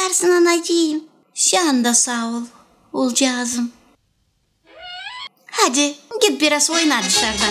yaparsın anacığım. Sen de sağ ol Ulcağızım. Hadi git biraz oyna dışarıda.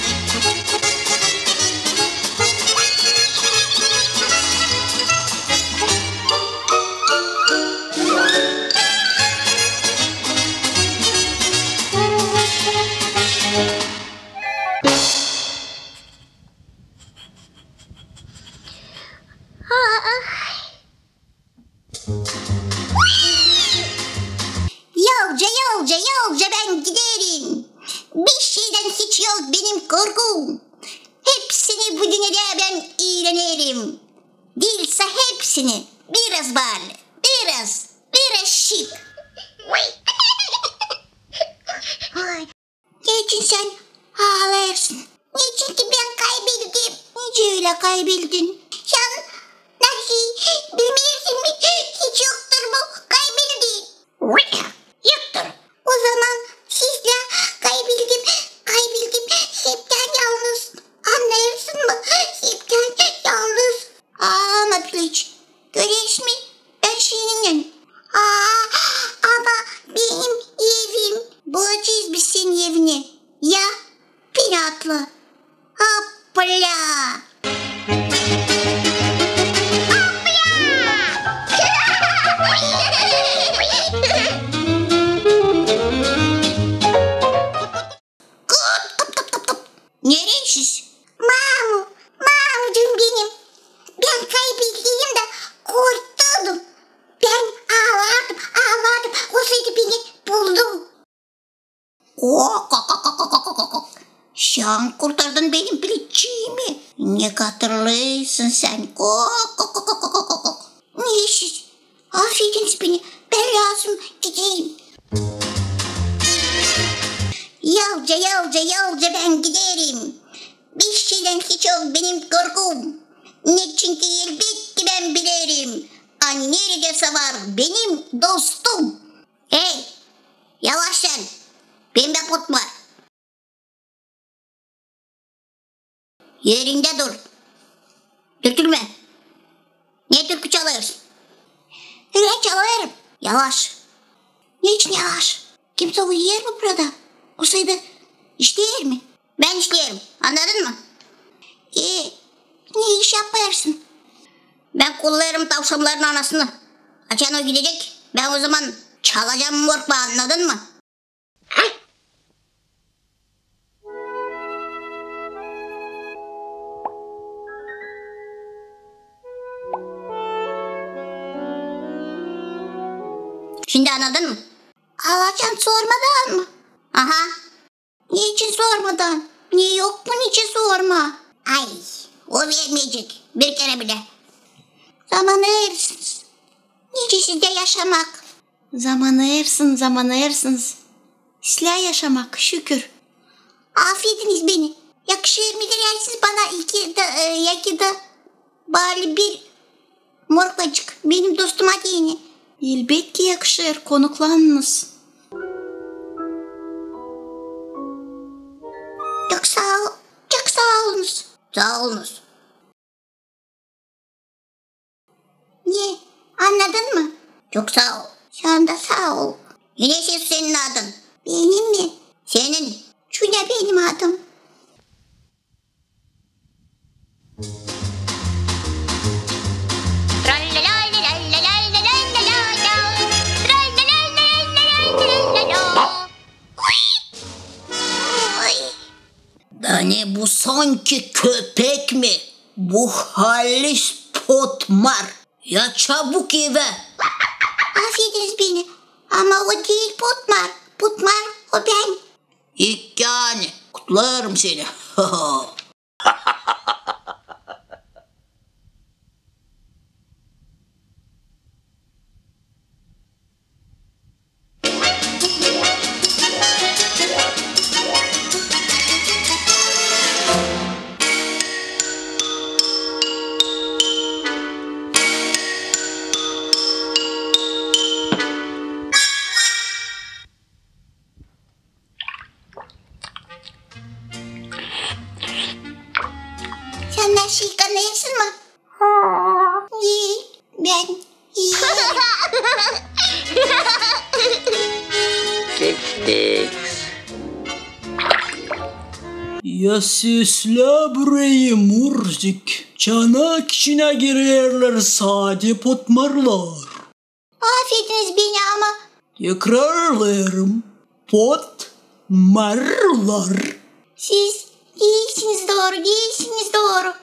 Yolca ben giderim. Bir şeyden hiç yok benim korkum. Hepsini bu dünyada ben iğrenirim. Değilse hepsini biraz bağlı, biraz şık. Niçin sen ağlarsın? Niçin ki ben kaybettim? Niçin öyle kaybettin? Sen nasıl bilmiyorsun mi? Hiç yoktur bu kaybettin. Yoktur. O zaman sizle kaybettim. Septen yalnız. Anlarsın mı? Septen yalnız. Ama Piliç. Görüyorsun mu? Ben seninle. Ama benim evim. Bulacağız biz senin evini. Ya pinatlı. Hoppala. Neresiz? Mamucum benim. Ben kaybettiğim de kurtuldum. Ben ağladım. O sırada beni buldu. Sen kurtardın benim Piliç'imi. Ne hatırlıyorsun sen? Neresiz? Affediniz beni. Ben lazım gideyim. Yolca ben giderim. Bir şeyden hiç yok benim korkum. Ne çünkü elbette ben bilirim. Hani neredeyse var benim dostum. Hey, yavaş sen. Pembe pot var. Yerinde dur. Dürtülme. Ne türkü çalıyorsun? Ben çalarım. Yavaş. Niçin yavaş? Kimse uyuyor mu burada? Olsaydı işleyer mi? Ben işleyerim. Anladın mı? Ne iş yaparsın? Ben kullarım tavşanların anasını. Açan o gidecek. Ben o zaman çalacağım morpa, anladın mı? Şimdi anladın mı? Alacan sormadan mı? Aha. Niçin sormadan? Niye yok mu niçin sorma? Ay, o vermeyecek. Bir kere bile. Zamanı ersiniz. Niçin sizde yaşamak? Zamanı ersiniz. Sizler yaşamak şükür. Affediniz beni. Yakışır mıdır yani siz bana iki de bari bir morpacık benim dostuma deyin. Elbette yakışır, konuklanınız. Çok sağ olunuz. Sağ olunuz. Niye? Anladın mı? Çok sağ ol. Sen de sağ ol. Yine senin adın. Benim mi? Senin. Şu ne benim adım? Yani bu sanki köpek mi? Bu halis Potmar. Ya çabuk eve. Affediniz beni. Ama o değil Potmar. Potmar o ben. Yani kutlarım seni. Ya süsle burayı Murcik. Çanak içine girerler sade potmarlar. Affediniz beni ama Tekrarlarım. Potmarlar. siz değilsiniz doğru.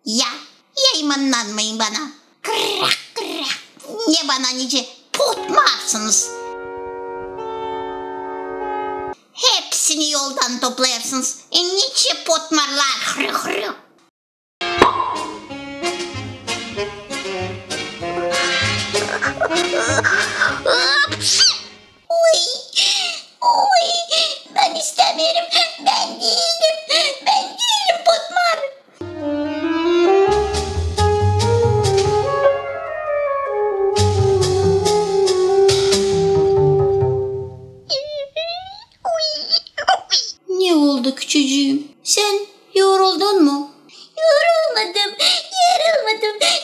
Ya yaymanlanmayın bana. Ne bana nice potmarsınız. Hepsini yoldan toplayarsınız. Nice potmarlar. Oy, ben istemiyorum. Ben değilim potmar. Ne oldu küçücüğüm? Sen yoruldun mu? Yorulmadım.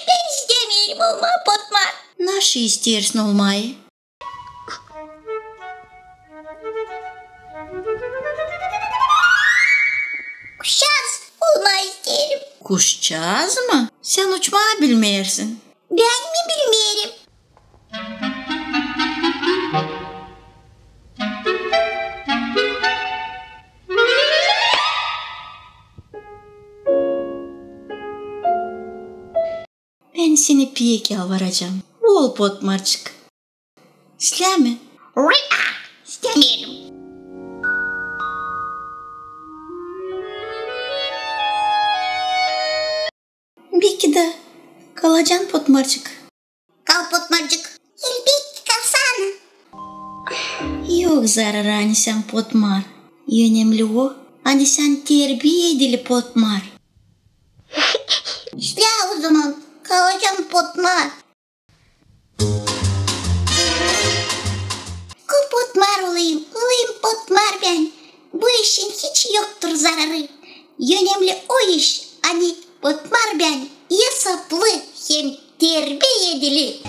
Ben istemiyorum olma potmar. Nasıl istersin olmayı? Kuşaz olma isterim. Kuşcağız mı? Sen uçmayı bilmeyersin. Ben mi bilmiyorum? Ben seni piyek yalvaracağım. Ol potmarcık. İster mi? İstemiyorum. Belki de kalacaksın potmarcık. Kal potmarcık. Elbette kalsana. Yok zarar hani sen potmar. Önemli o. Hani sen terbiye edili potmar. Ya o zaman kalacağım potmar. Potmar olayım potmar ben. Bu işin hiç yoktur zararı. Önemli o iş. Hani potmar ben. Yasaplı hem terbiye edili.